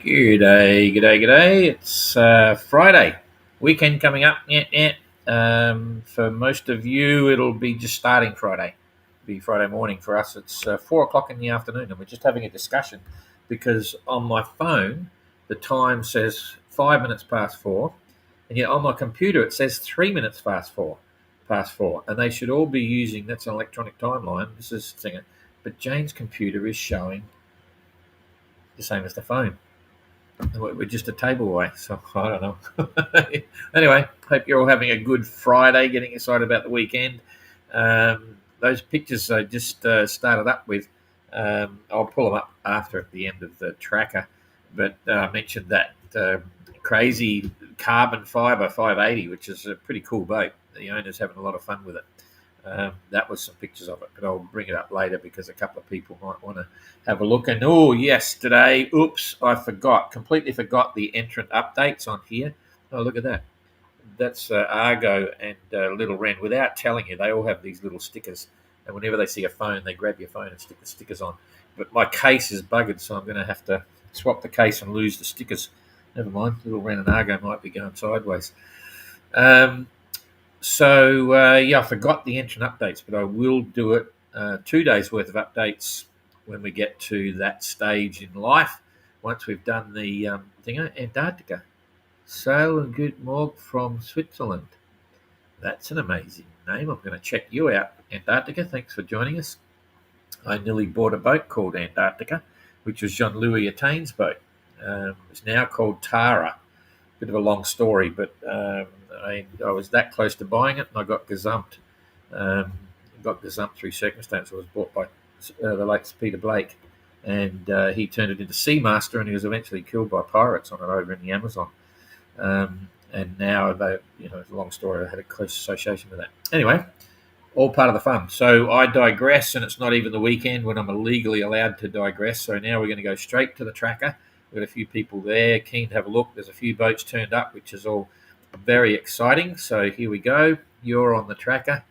G'day. It's Friday. Weekend coming up. Yeah. For most of you, it'll be just starting Friday. It'll be Friday morning. For us, it's 4 o'clock in the afternoon, and we're just having a discussion because on my phone, the time says 5 minutes past 4, and yet on my computer, it says 3 minutes past four. And they should all be using that's an electronic timeline. This is thing, but Jane's computer is showing the same as the phone. We're just a table away, so I don't know. Anyway, hope you're all having a good Friday, getting excited about the weekend. Those pictures I just started up with, I'll pull them up after at the end of the tracker. But I mentioned that crazy carbon fibre 580, which is a pretty cool boat. The owner's having a lot of fun with it. That was some pictures of it, but I'll bring it up later because a couple of people might want to have a look. And yesterday, I completely forgot the Entrant updates on here. Oh, look at that. That's Argo and Little Wren. Without telling you, they all have these little stickers. And whenever they see a phone, they grab your phone and stick the stickers on. But my case is buggered, so I'm going to have to swap the case and lose the stickers. Never mind. Little Wren and Argo might be going sideways. I forgot the Entrant updates, but I will do it 2 days worth of updates when we get to that stage in life. Once we've done the Antarctica. Sail and Good Morg from Switzerland. That's an amazing name. I'm going to check you out, Antarctica. Thanks for joining us. I nearly bought a boat called Antarctica, which was Jean-Louis Attaine's boat. It's now called Tara. Bit of a long story, but I was that close to buying it, and I got gazumped. Got gazumped through circumstance. It was bought by the late Peter Blake, and he turned it into Seamaster, and he was eventually killed by pirates on it over in the Amazon. And now it's a long story. I had a close association with that. Anyway, all part of the fun. So I digress, and it's not even the weekend when I'm legally allowed to digress. So now we're going to go straight to the tracker. We've got a few people there keen to have a look. There's a few boats turned up, which is all very exciting. So here we go. You're on the tracker,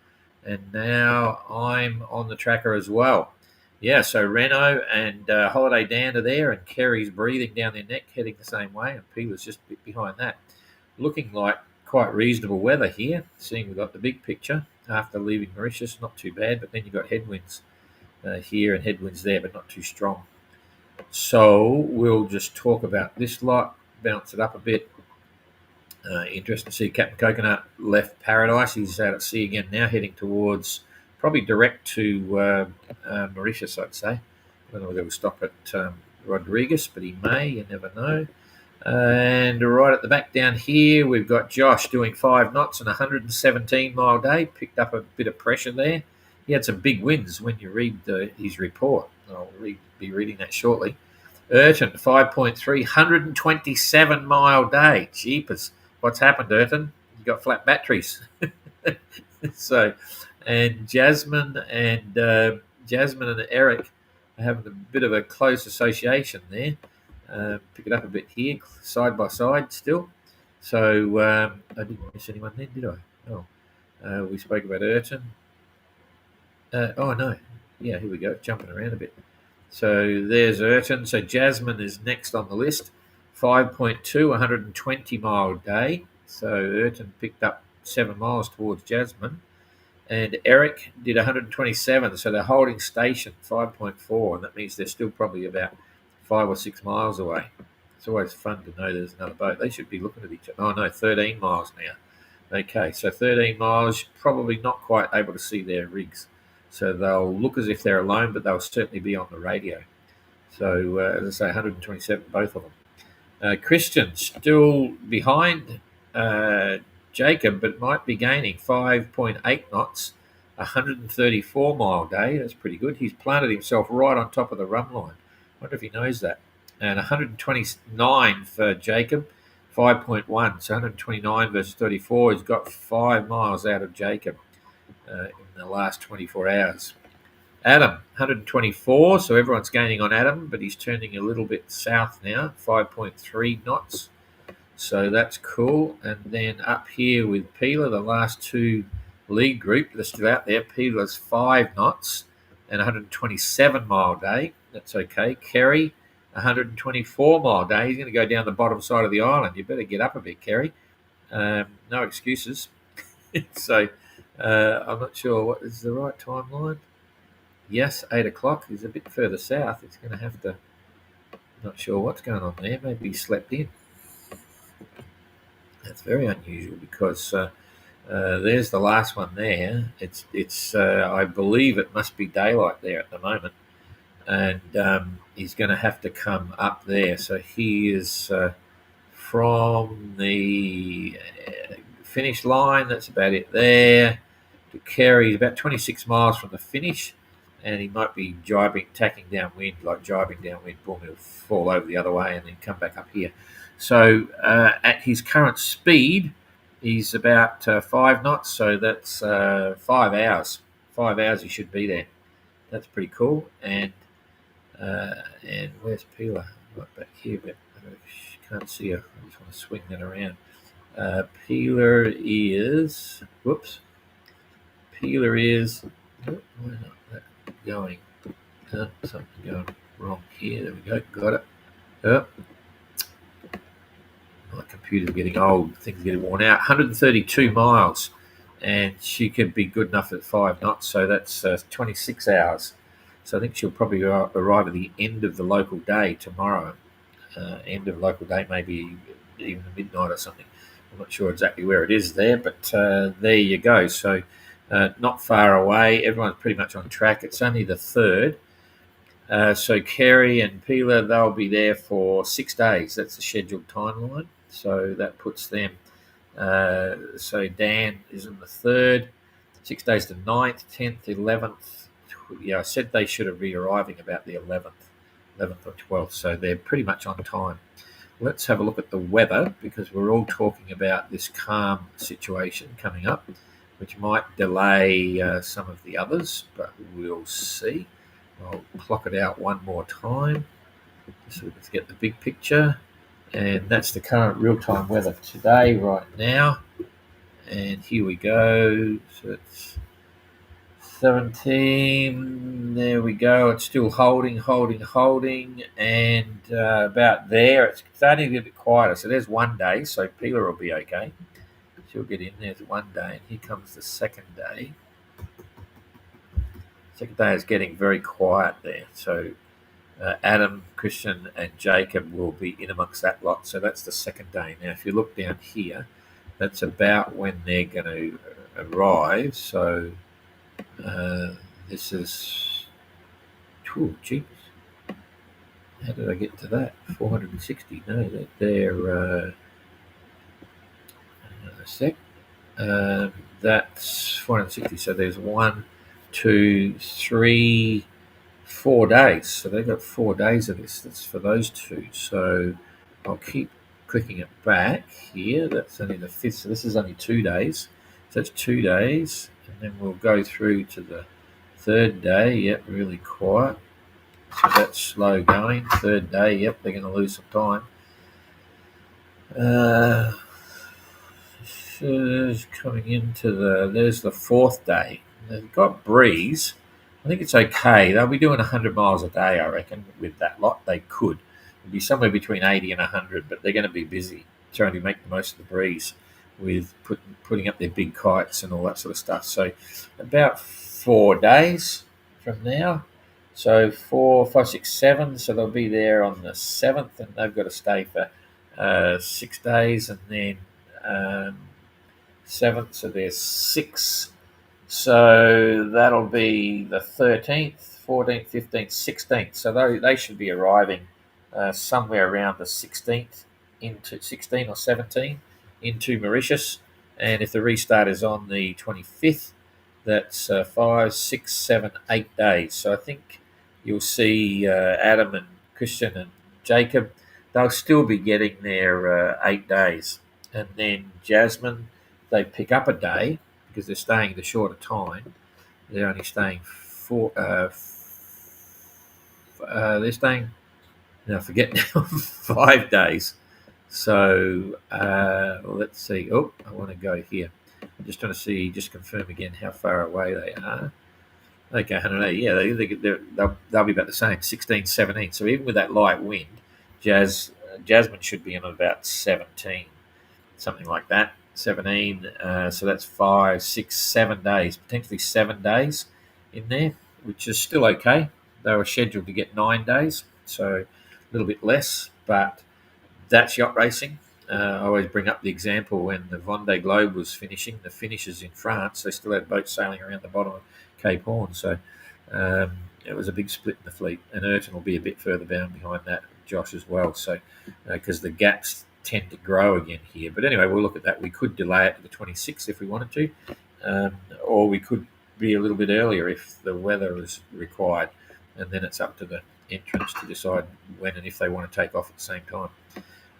and now I'm on the tracker as well. Yeah, so Renault and Holiday Dan are there, and Kerry's breathing down their neck, heading the same way, and Peter's just a bit behind that. Looking like quite reasonable weather here, seeing we've got the big picture after leaving Mauritius. Not too bad, but then you've got headwinds here and headwinds there, but not too strong. So we'll just talk about this lot, bounce it up a bit. Interesting to see Captain Coconut left Paradise. He's out at sea again now, heading towards probably direct to Mauritius, I'd say. I don't know whether he'll stop at Rodriguez, but he may, you never know. And right at the back down here, we've got Josh doing 5 knots and 117-mile day. Picked up a bit of pressure there. He had some big wins when you read his report. I'll be reading that shortly. Urton, 5.3, 127-mile day. Jeepers. What's happened, Urton? You got flat batteries. And Jasmine and Eric are having a bit of a close association there. Pick it up a bit here, side by side still. So I didn't miss anyone then, did I? Oh, we spoke about Urton. No. Yeah, here we go, jumping around a bit. So there's Urton. So Jasmine is next on the list. 5.2, 120-mile day. So Urton picked up 7 miles towards Jasmine. And Eric did 127. So they're holding station, 5.4. And that means they're still probably about 5 or 6 miles away. It's always fun to know there's another boat. They should be looking at each other. Oh, no, 13 miles now. Okay, so 13 miles, probably not quite able to see their rigs. So they'll look as if they're alone, but they'll certainly be on the radio. So, as I say, 127, both of them. Christian still behind Jacob, but might be gaining 5.8 knots, 134-mile day. That's pretty good. He's planted himself right on top of the rum line. I wonder if he knows that. And 129 for Jacob, 5.1. So 129 versus 34. He's got 5 miles out of Jacob in the last 24 hours. Adam, 124, so everyone's gaining on Adam, but he's turning a little bit south now, 5.3 knots. So that's cool. And then up here with Peeler, the last two lead group that's still out there, Peeler's 5 knots and 127-mile day. That's okay. Kerry 124-mile day. He's going to go down the bottom side of the island. You better get up a bit, Kerry. No excuses. So I'm not sure what is the right timeline. Yes, 8 o'clock. He's a bit further south. He's going to have to. Not sure what's going on there. Maybe he slept in. That's very unusual because there's the last one there. It's. I believe it must be daylight there at the moment, and he's going to have to come up there. So he is from the finish line. That's about it there. To Kerry, about 26 miles from the finish, and he might be tacking downwind, boom, he'll fall over the other way and then come back up here. So at his current speed, he's about 5 knots, so that's 5 hours. 5 hours he should be there. That's pretty cool. And where's Peeler? Right back here, but I can't see her. I just want to swing that around. Peeler is, Peeler is, why not that going? Something going wrong here. There we go. Got it. My computer's getting old. Things are getting worn out. 132 miles, and she could be good enough at 5 knots. So that's 26 hours. So I think she'll probably arrive at the end of the local day tomorrow. End of local day, maybe even midnight or something. I'm not sure exactly where it is there, but there you go. So not far away. Everyone's pretty much on track. It's only the 3rd. So Kerry and Peeler, they'll be there for 6 days. That's the scheduled timeline. So that puts them. So Dan is on the 3rd. 6 days to 9th, 10th, 11th. Yeah, I said they should have be arriving about the 11th or 12th. So they're pretty much on time. Let's have a look at the weather, because we're all talking about this calm situation coming up, which might delay some of the others, but we'll see. I'll clock it out one more time so we can get the big picture. And that's the current real-time weather today, right now. And here we go. So it's 17. There we go. It's still holding. And about there, it's starting to get a bit quieter. So there's 1 day. So Peeler will be okay. She'll get in. There's 1 day. And here comes the second day. Second day is getting very quiet there. So Adam, Christian, and Jacob will be in amongst that lot. So that's the second day. Now, if you look down here, that's about when they're going to arrive. So this is, jeez. How did I get to that? 460. No, they're a sec. That's 460. So there's 1, 2, 3, 4 days. So they've got 4 days of this. That's for those two. So I'll keep clicking it back here. That's only the 5th. So this is only 2 days. So that's 2 days. And then we'll go through to the 3rd day. Yep, really quiet. So that's slow going. 3rd day. Yep, they're going to lose some time. Coming into there's the 4th day. They've got breeze. I think it's okay. They'll be doing 100 miles a day, I reckon, with that lot. They could. It'll be somewhere between 80 and 100, but they're going to be busy trying to make the most of the breeze with putting up their big kites and all that sort of stuff. So about 4 days from now. So 4, 5, 6, 7. So they'll be there on the 7th, and they've got to stay for 6 days, and then 7th. So there's 6. So that'll be the 13th, 14th, 15th, 16th. So they should be arriving somewhere around the 16th, into 16 or 17 into Mauritius. And if the restart is on the 25th, that's 5, 6, 7, 8 days. So I think you'll see Adam and Christian and Jacob, they'll still be getting their 8 days. And then Jasmine, they pick up a day because they're staying the shorter time. They're only staying they're staying, now I forget now, 5 days. So let's see. I want to go here. I'm just trying to see, just confirm again how far away they are. Okay, 180. Yeah, they'll be about the same, 16, 17. So even with that light wind, Jasmine should be in about 17, something like that. 17. So that's 5, 6, 7 days, potentially 7 days in there, which is still okay. They were scheduled to get 9 days, so a little bit less, but that's yacht racing. I always bring up the example when the Vendée Globe was finishing, the finishes in France, they still had boats sailing around the bottom of Cape Horn. So um, it was a big split in the fleet, and Entrant will be a bit further down behind that, Josh, as well. So because the gaps tend to grow again here. But anyway, we'll look at that. We could delay it to the 26th if we wanted to, or we could be a little bit earlier if the weather is required, and then it's up to the entrants to decide when and if they want to take off at the same time.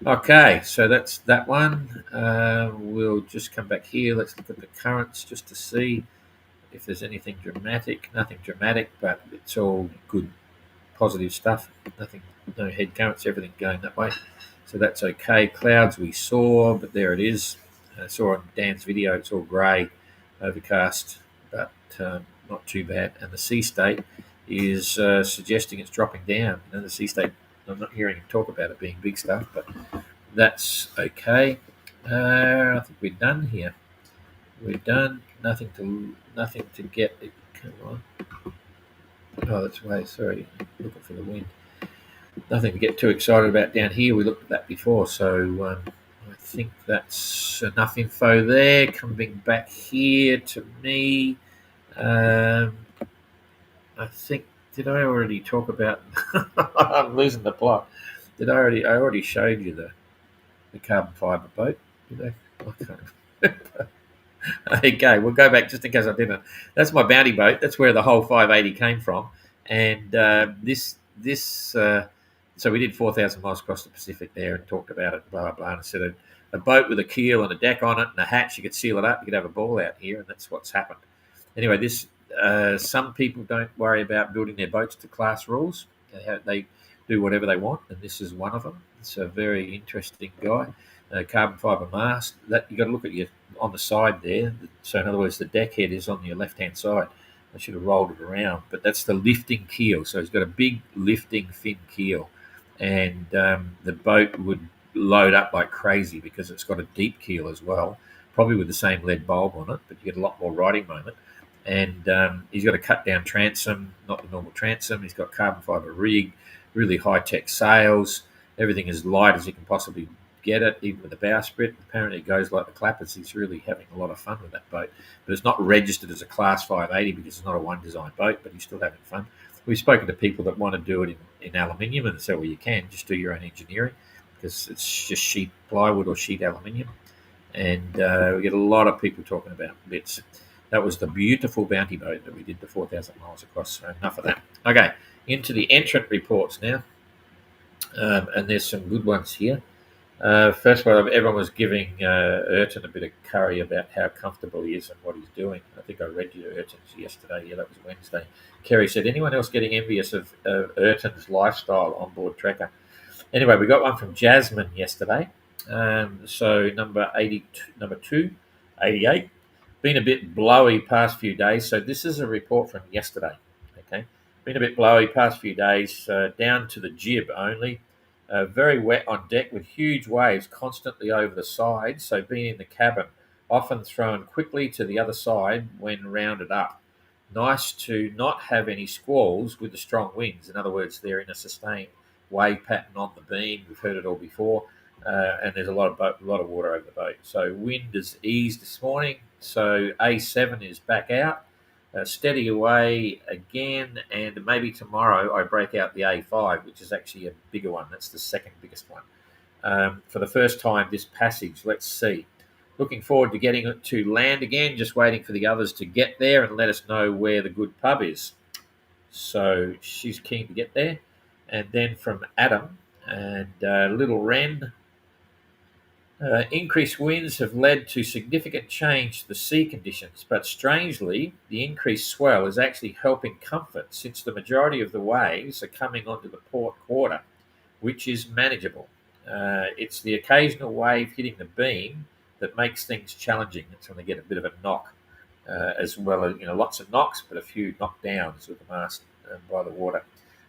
Okay, so that's that one. We'll just come back here. Let's look at the currents just to see if there's anything dramatic. Nothing dramatic, but it's all good, positive stuff. Nothing, no head currents, everything going that way. So that's okay. Clouds we saw, but there it is. I saw on Dan's video, it's all grey, overcast, but not too bad. And the sea state is suggesting it's dropping down. The sea state, I'm not hearing him talk about it being big stuff, but that's okay. I think we're done here. We're done. Nothing to get. Come on. Oh, that's way. Sorry, looking for the wind. Nothing to get too excited about down here. We looked at that before, so I think that's enough info there. Coming back here to me, I think did I already talk about? I'm losing the plot. Did I already? I already showed you the carbon fibre boat. Did I? I can't remember. Okay, we'll go back just in case I didn't. That's my bounty boat. That's where the whole 580 came from, and so we did 4,000 miles across the Pacific there and talked about it, blah blah blah. And I said a boat with a keel and a deck on it and a hatch, you could seal it up, you could have a ball out here, and that's what's happened. Anyway, this some people don't worry about building their boats to class rules. They do whatever they want, and this is one of them. It's a very interesting guy. Carbon fibre mast. That you got to look at your on the side there. So in other words, the deck head is on your left-hand side. I should have rolled it around, but that's the lifting keel. So he's got a big lifting fin keel, and the boat would load up like crazy because it's got a deep keel as well, probably with the same lead bulb on it, but you get a lot more riding moment. And he's got a cut-down transom, not the normal transom. He's got carbon fibre rig, really high-tech sails. Everything as light as you can possibly get it, even with the bowsprit. Apparently it goes like the clappers. He's really having a lot of fun with that boat. But it's not registered as a Class 580 because it's not a one-design boat, but he's still having fun. We've spoken to people that want to do it in aluminium, and so well, you can just do your own engineering because it's just sheet plywood or sheet aluminium. And we get a lot of people talking about bits. That was the beautiful bounty boat that we did the 4,000 miles across. So enough of that. Okay, into the entrant reports now. And there's some good ones here. First one, everyone was giving Urton a bit of curry about how comfortable he is and what he's doing. I think I read you Urton's yesterday. Yeah, that was Wednesday. Kerry said, anyone else getting envious of Urton's lifestyle on board Trekker? Anyway, we got one from Jasmine yesterday. So number 2, 88. Been a bit blowy past few days. So this is a report from yesterday. Okay, been a bit blowy past few days. Down to the jib only. Very wet on deck with huge waves constantly over the side. So being in the cabin, often thrown quickly to the other side when rounded up. Nice to not have any squalls with the strong winds. In other words, they're in a sustained wave pattern on the beam. We've heard it all before. And there's a lot of water over the boat. So wind has eased this morning. So A7 is back out, steady away again, and maybe tomorrow I break out the A5, which is actually a bigger one. That's the second biggest one. For the first time this passage, let's see. Looking forward to getting it to land again, just waiting for the others to get there and let us know where the good pub is. So she's keen to get there. And then from Adam and Little Wren, increased winds have led to significant change to the sea conditions, but strangely, the increased swell is actually helping comfort since the majority of the waves are coming onto the port quarter, which is manageable. It's the occasional wave hitting the beam that makes things challenging. It's going to get a bit of a knock. as well as lots of knocks, but a few knockdowns with the mast by the water.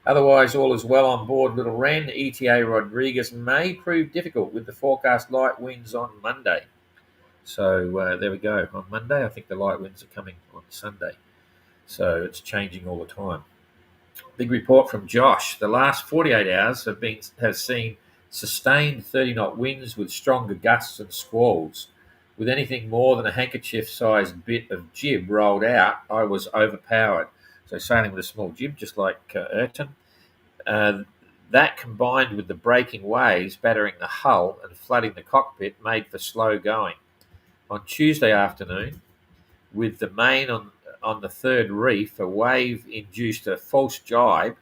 Otherwise, all is well on board Little Wren. ETA Rodriguez may prove difficult with the forecast light winds on Monday. So there we go. On Monday, I think the light winds are coming on Sunday. So it's changing all the time. Big report from Josh. The last 48 hours have seen sustained 30-knot winds with stronger gusts and squalls. With anything more than a handkerchief-sized bit of jib rolled out, I was overpowered. So sailing with a small jib, just like Entrant. That combined with the breaking waves battering the hull and flooding the cockpit made for slow going. On Tuesday afternoon, with the main on the third reef, a wave induced a false jibe,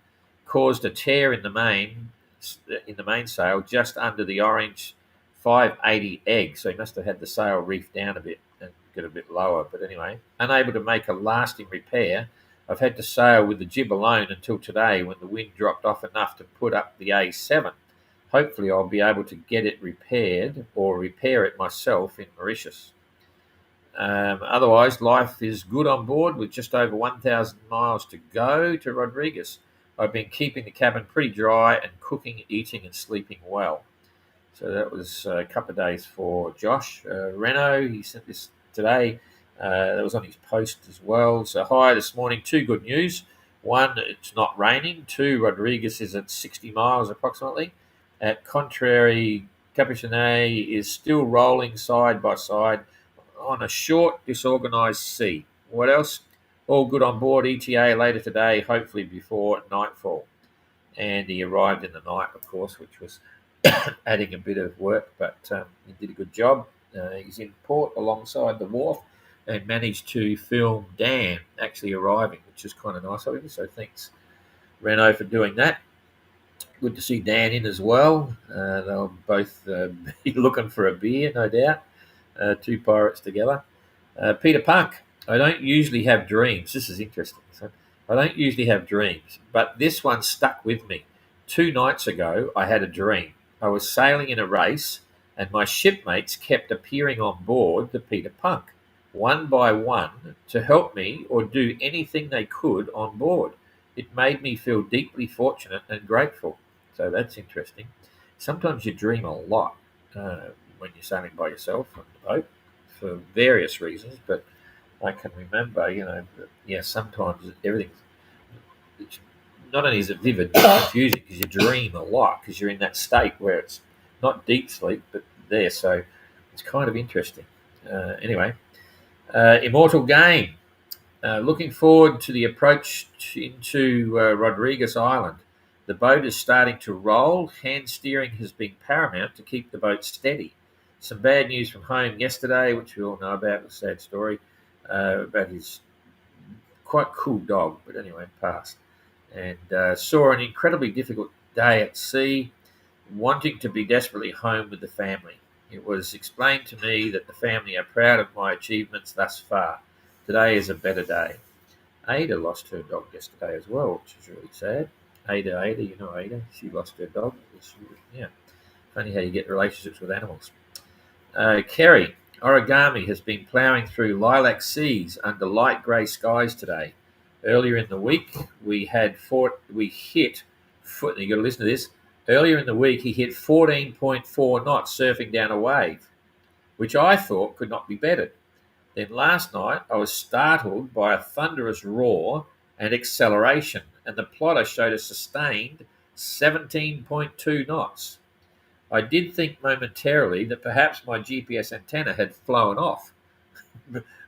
caused a tear in the mainsail just under the orange 580 egg. So he must have had the sail reefed down a bit and get a bit lower. But anyway, unable to make a lasting repair, I've had to sail with the jib alone until today when the wind dropped off enough to put up the A7. Hopefully I'll be able to get it repaired or repair it myself in Mauritius. Otherwise, life is good on board with just over 1,000 miles to go to Rodriguez. I've been keeping the cabin pretty dry and cooking, eating and sleeping well. So that was a couple of days for Josh. Renault, he sent this today. That was on his post as well. So hi this morning. Two good news. One, it's not raining. Two, Rodriguez is at 60 miles approximately. At contrary, Capuchinet is still rolling side by side on a short, disorganised sea. What else? All good on board ETA later today, hopefully before nightfall. And he arrived in the night, of course, which was adding a bit of work, but he did a good job. He's in port alongside the wharf and managed to film Dan actually arriving, which is kind of nice of him. So thanks, Renault, for doing that. Good to see Dan in as well. They'll both be looking for a beer, no doubt. Two pirates together. Peter Punk, I don't usually have dreams. This is interesting. So I don't usually have dreams, but this one stuck with me. 2 nights ago, I had a dream. I was sailing in a race, and my shipmates kept appearing on board the Peter Punk, one by one, to help me or do anything they could on board. It made me feel deeply fortunate and grateful. So that's interesting. Sometimes you dream a lot when you're sailing by yourself on the boat for various reasons, but I can remember, sometimes everything, not only is it vivid, but confusing because you dream a lot because you're in that state where it's not deep sleep, but there. So it's kind of interesting. Anyway, Immortal Game. Looking forward to the approach into Rodriguez Island. The boat is starting to roll. Hand steering has been paramount to keep the boat steady. Some bad news from home yesterday, which we all know about, a sad story, about his quite cool dog, but anyway, passed. And saw an incredibly difficult day at sea, wanting to be desperately home with the family. It was explained to me that the family are proud of my achievements thus far. Today is a better day. Ada lost her dog yesterday as well, which is really sad. Ada, Ada, she lost her dog. Funny how you get relationships with animals. Kerry, Origami has been ploughing through lilac seas under light grey skies today. Earlier in the week, you got to listen to this. Earlier in the week, he hit 14.4 knots surfing down a wave, which I thought could not be bettered. Then last night, I was startled by a thunderous roar and acceleration, and the plotter showed a sustained 17.2 knots. I did think momentarily that perhaps my GPS antenna had flown off.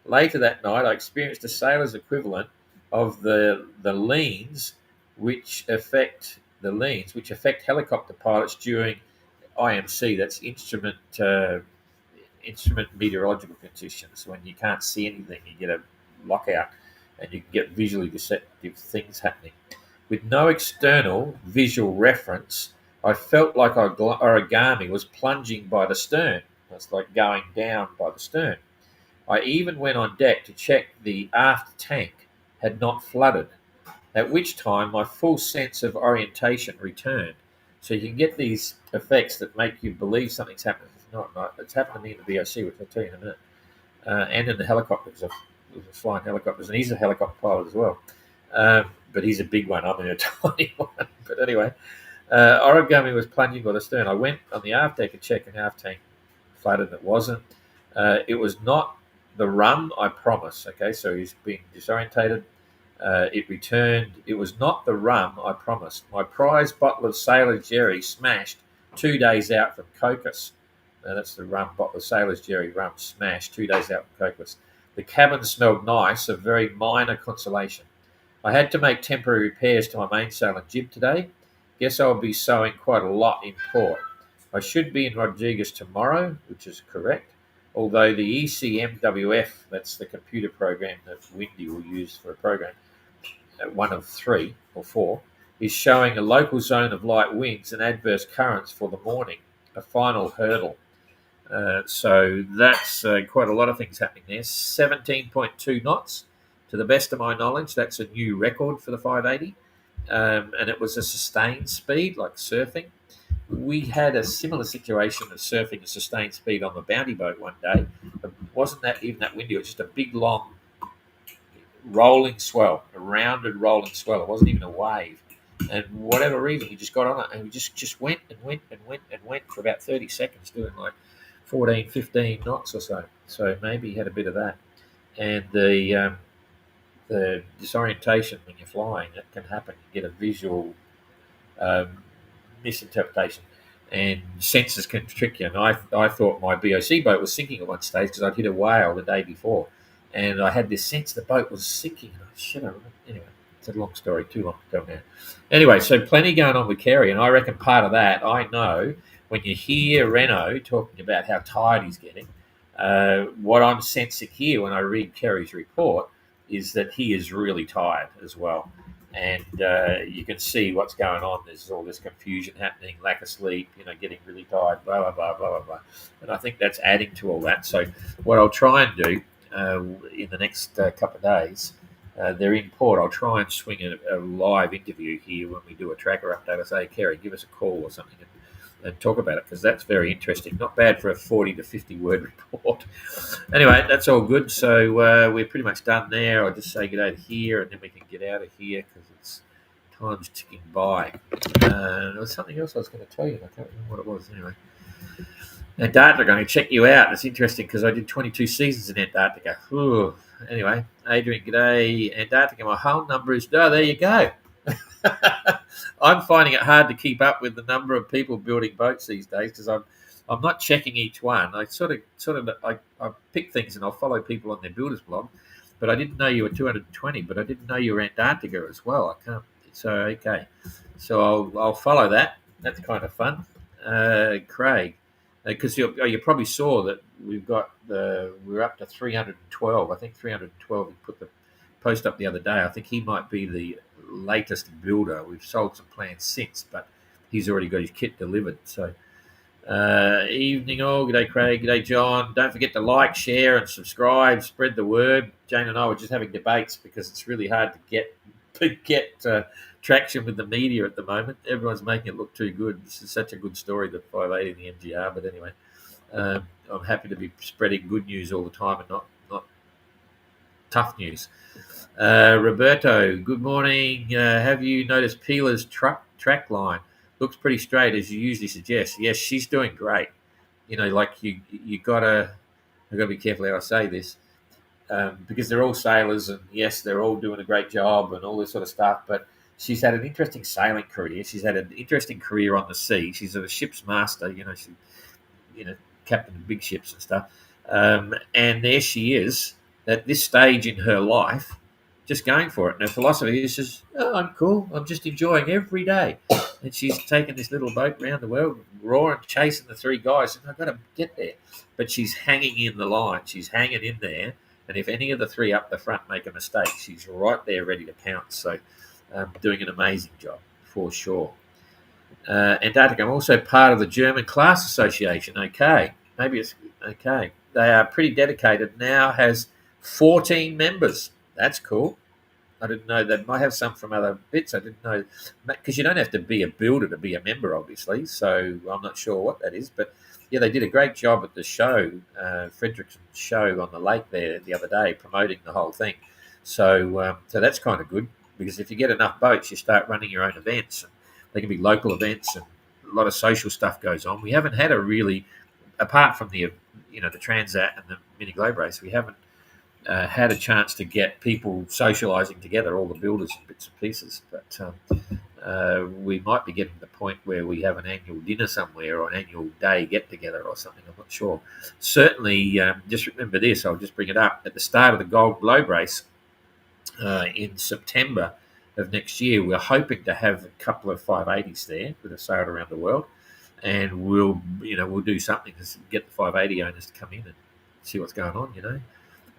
Later that night, I experienced a sailor's equivalent of the leans, which affect helicopter pilots during IMC. That's instrument meteorological conditions. When you can't see anything, you get a lockout, and you get visually deceptive things happening. With no external visual reference, I felt like Origami was plunging by the stern. It's like going down by the stern. I even went on deck to check the aft tank had not flooded, at which time my full sense of orientation returned. So you can get these effects that make you believe something's happening. It's not. It's happened to me in the VOC, which I'll tell you in a minute, and in the helicopter, because flying helicopters, and he's a helicopter pilot as well. But he's a big one. I'm in a tiny one. But anyway, origami was plunging by the stern. I went on the aft deck and checked, and half tank flooded, and it wasn't. It was not the rum, I promise. Okay, so he's been disorientated. It returned. It was not the rum, I promised. My prize bottle of Sailor's Jerry smashed 2 days out from Cocos. That's the rum bottle of Sailor's Jerry rum smashed 2 days out from Cocos. The cabin smelled nice, a very minor consolation. I had to make temporary repairs to my mainsail and jib today. Guess I'll be sewing quite a lot in port. I should be in Rodriguez tomorrow, which is correct. Although the ECMWF, that's the computer program that Windy will use for a program, one of 3 or 4, is showing a local zone of light winds and adverse currents for the morning, a final hurdle. So that's quite a lot of things happening there. 17.2 knots, to the best of my knowledge. That's a new record for the 580. And it was a sustained speed, like surfing. We had a similar situation of surfing a sustained speed on the bounty boat one day. It wasn't that even that windy. It was just a big, long, rolling swell, a rounded rolling swell. It wasn't even a wave. And whatever reason, we just got on it and we just went and went and went and went for about 30 seconds, doing like 14, 15 knots or so. So maybe he had a bit of that. And the disorientation when you're flying, that can happen. You get a visual misinterpretation, and sensors can trick you. And I thought my BOC boat was sinking at one stage because I'd hit a whale the day before, and I had this sense the boat was sinking. Anyway, it's a long story, too long to go now. Anyway, so plenty going on with Kerry, and I reckon part of that, I know, when you hear Renault talking about how tired he's getting, what I'm sensing here when I read Kerry's report is that he is really tired as well. And you can see what's going on. There's all this confusion happening, lack of sleep, getting really tired, blah, blah, blah, blah, blah, blah. And I think that's adding to all that. So what I'll try and do in the next couple of days, they're in port, I'll try and swing a live interview here when we do a tracker update. I say, Kerry, give us a call or something and talk about it, because that's very interesting. Not bad for a 40 to 50 word report. Anyway, that's all good. So we're pretty much done there. I'll just say good day to here, and then we can get out of here because it's time's ticking by. There was something else I was going to tell you. I can't remember what it was. Anyway, Antarctica, I'm going to check you out. It's interesting because I did 22 seasons in Antarctica. Ooh. Anyway, Adrian, g'day. Antarctica, my hull number is... Oh, there you go. I'm finding it hard to keep up with the number of people building boats these days because I'm not checking each one. I I pick things and I'll follow people on their builders blog, but I didn't know you were 220. But I didn't know you were Antarctica as well. I can't. So okay, so I'll follow that. That's kind of fun, Craig, because you probably saw that we're up to 312. I think 312. We put the post up the other day. I think he might be the latest builder. We've sold some plans since, but he's already got his kit delivered. So evening all. G'day Craig, g'day John. Don't forget to like, share and subscribe, spread the word. Jane and I were just having debates because it's really hard to get traction with the media at the moment. Everyone's making it look too good. This is such a good story, the 580 and the MGR. But anyway, I'm happy to be spreading good news all the time and not tough news. Roberto, good morning. Have you noticed Pila's track line? Looks pretty straight as you usually suggest. Yes, she's doing great. Like you gotta be careful how I say this, because they're all sailors, and yes, they're all doing a great job and all this sort of stuff. But she's had an interesting sailing career. She's had an interesting career on the sea. She's a ship's master. She, captain of big ships and stuff. And there she is at this stage in her life, just going for it. And her philosophy is just, I'm cool. I'm just enjoying every day. And she's taken this little boat around the world, roaring, chasing the 3 guys. And I've got to get there. But she's hanging in the line. She's hanging in there. And if any of the 3 up the front make a mistake, she's right there ready to pounce. So doing an amazing job for sure. Antarctica, I'm also part of the German Class Association. Okay. Maybe it's okay. They are pretty dedicated. Now has 14 members. That's cool. I didn't know. They might have some from other bits. I didn't know, because you don't have to be a builder to be a member, obviously. So I'm not sure what that is. But Yeah, they did a great job at the show, Fredericton show on the lake there the other day, promoting the whole thing. So that's kind of good because if you get enough boats, you start running your own events. And they can be local events, and a lot of social stuff goes on. We haven't had a really, apart from the the Transat and the Mini Globe Race, we haven't had a chance to get people socialising together, all the builders and bits and pieces. But we might be getting to the point where we have an annual dinner somewhere or an annual day get together or something. I'm not sure. Certainly, just remember this. I'll just bring it up at the start of the Gold Globe Race in September of next year. We're hoping to have a couple of 580s there that have sailed around the world, and we'll do something to get the 580 owners to come in and see what's going on.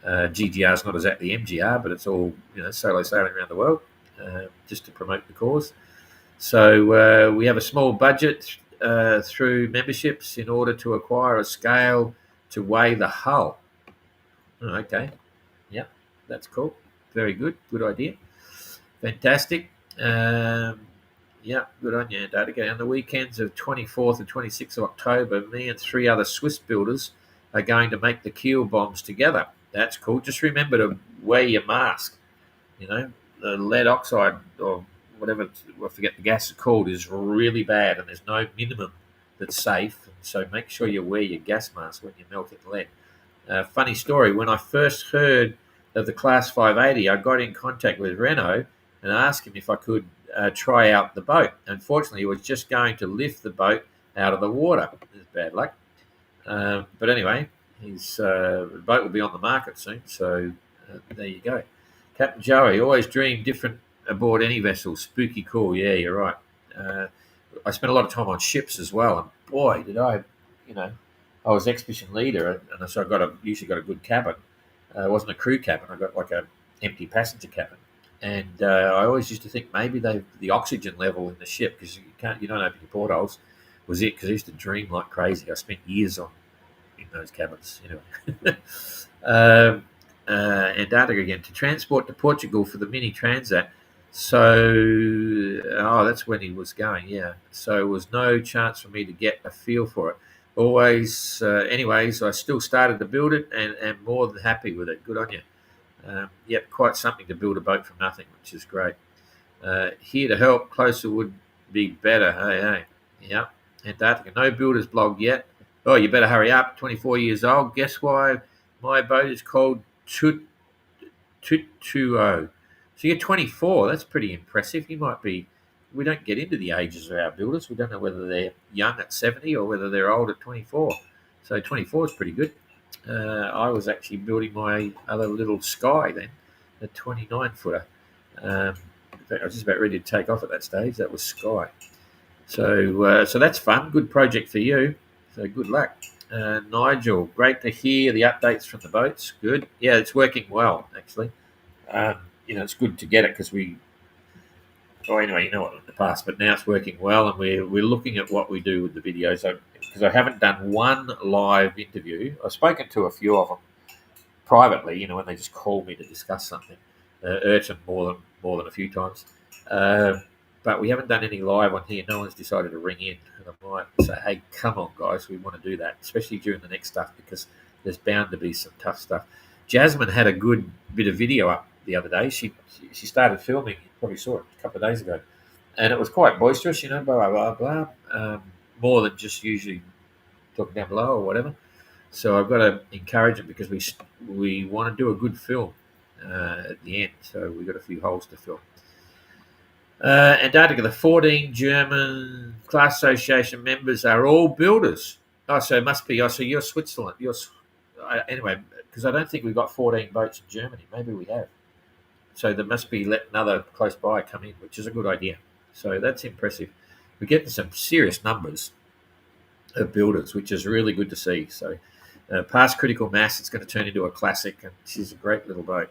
GGR is not exactly MGR, but it's all solo sailing around the world, just to promote the cause. So we have a small budget through memberships in order to acquire a scale to weigh the hull. Oh, okay, yeah, that's cool. Very good. Good idea. Fantastic. Yeah, good on you, Antarctica. On the weekends of 24th and 26th of October, me and 3 other Swiss builders are going to make the keel bombs together. That's cool. Just remember to wear your mask. The lead oxide or whatever, I forget the gas is called, is really bad, and there's no minimum that's safe. So make sure you wear your gas mask when you're melting lead. Funny story, when I first heard of the Class 580, I got in contact with Renault and asked him if I could try out the boat. Unfortunately, he was just going to lift the boat out of the water. It was bad luck. But anyway, his boat will be on the market soon, so there you go. Captain Joey, always dream different aboard any vessel. Spooky cool. Yeah, you're right. I spent a lot of time on ships as well, and boy, did I was expedition leader, and so I usually got a good cabin. It wasn't a crew cabin. I got like a empty passenger cabin, and I always used to think maybe the oxygen level in the ship, because you don't open your portholes, was it, because I used to dream like crazy. I spent years in those cabins. Anyway. Antarctica again, to transport to Portugal for the Mini Transat. So, that's when he was going, yeah. So there was no chance for me to get a feel for it. Anyways, I still started to build it and am more than happy with it. Good on you. Yep, quite something to build a boat from nothing, which is great. Here to help, closer would be better. Hey. Yep, Antarctica, no builder's blog yet. Oh, you better hurry up. 24 years old. Guess why my boat is called Tutuo. So you're 24. That's pretty impressive. We don't get into the ages of our builders. We don't know whether they're young at 70 or whether they're old at 24. So 24 is pretty good. I was actually building my other little Sky then, a 29-footer. In fact, I was just about ready to take off at that stage. That was Sky. So that's fun. Good project for you. So good luck. Nigel, great to hear the updates from the boats. Good. Yeah, it's working well, actually. It's good to get it because anyway, in the past, but now it's working well, and we're looking at what we do with the videos. Because I haven't done one live interview. I've spoken to a few of them privately, when they just call me to discuss something. Urgent more than a few times. But we haven't done any live on here. No one's decided to ring in. And I might say, hey, come on, guys, we want to do that, especially during the next stuff, because there's bound to be some tough stuff. Jasmine had a good bit of video up the other day. She started filming, you probably saw it a couple of days ago. And it was quite boisterous, blah, blah, blah, blah. More than just usually talking down below or whatever. So I've got to encourage it because we want to do a good film at the end. So we've got a few holes to fill. Antarctica, the 14 German Class Association members are all builders. Oh, so it must be. Oh, so you're Switzerland. Anyway, because I don't think we've got 14 boats in Germany. Maybe we have. So there must be letting another close by come in, which is a good idea. So that's impressive. We're getting some serious numbers of builders, which is really good to see. So past critical mass, it's going to turn into a classic, and she's a great little boat.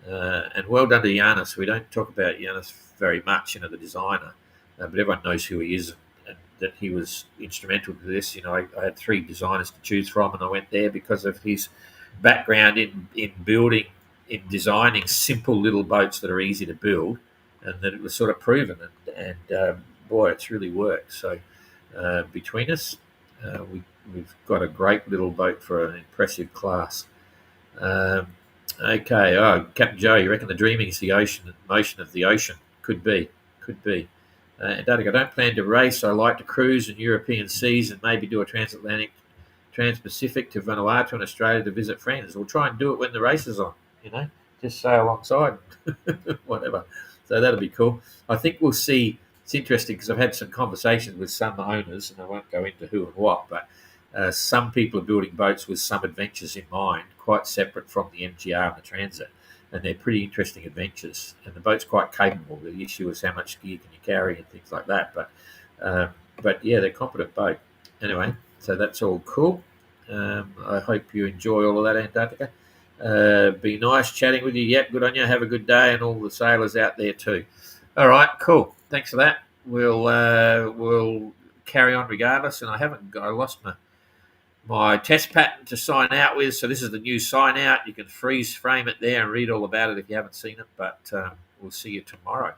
And well done to Giannis. We don't talk about Giannis very much, the designer, but everyone knows who he is and that he was instrumental to this. I had 3 designers to choose from, and I went there because of his background in designing simple little boats that are easy to build, and that it was sort of proven. And boy, it's really worked. So between us, we've got a great little boat for an impressive class. Um, okay, Captain Joe, you reckon the dreaming is the motion of the ocean? Could be, could be. Antarctica, I don't plan to race. I like to cruise in European seas and maybe do a transatlantic, trans-Pacific to Vanuatu and Australia to visit friends. We'll try and do it when the race is on. Just sail alongside, whatever. So that'll be cool. I think we'll see. It's interesting because I've had some conversations with some owners, and I won't go into who and what, but some people are building boats with some adventures in mind, quite separate from the MGR and the Transit, and they're pretty interesting adventures. And the boat's quite capable. The issue is how much gear can you carry and things like that. But yeah, they're a competent boat. Anyway, so that's all cool. I hope you enjoy all of that, Antarctica. Be nice chatting with you. Yep, good on you. Have a good day, and all the sailors out there too. All right, cool. Thanks for that. We'll carry on regardless. And I lost my test pattern to sign out with. So this is the new sign out. You can freeze frame it there and read all about it if you haven't seen it. But we'll see you tomorrow.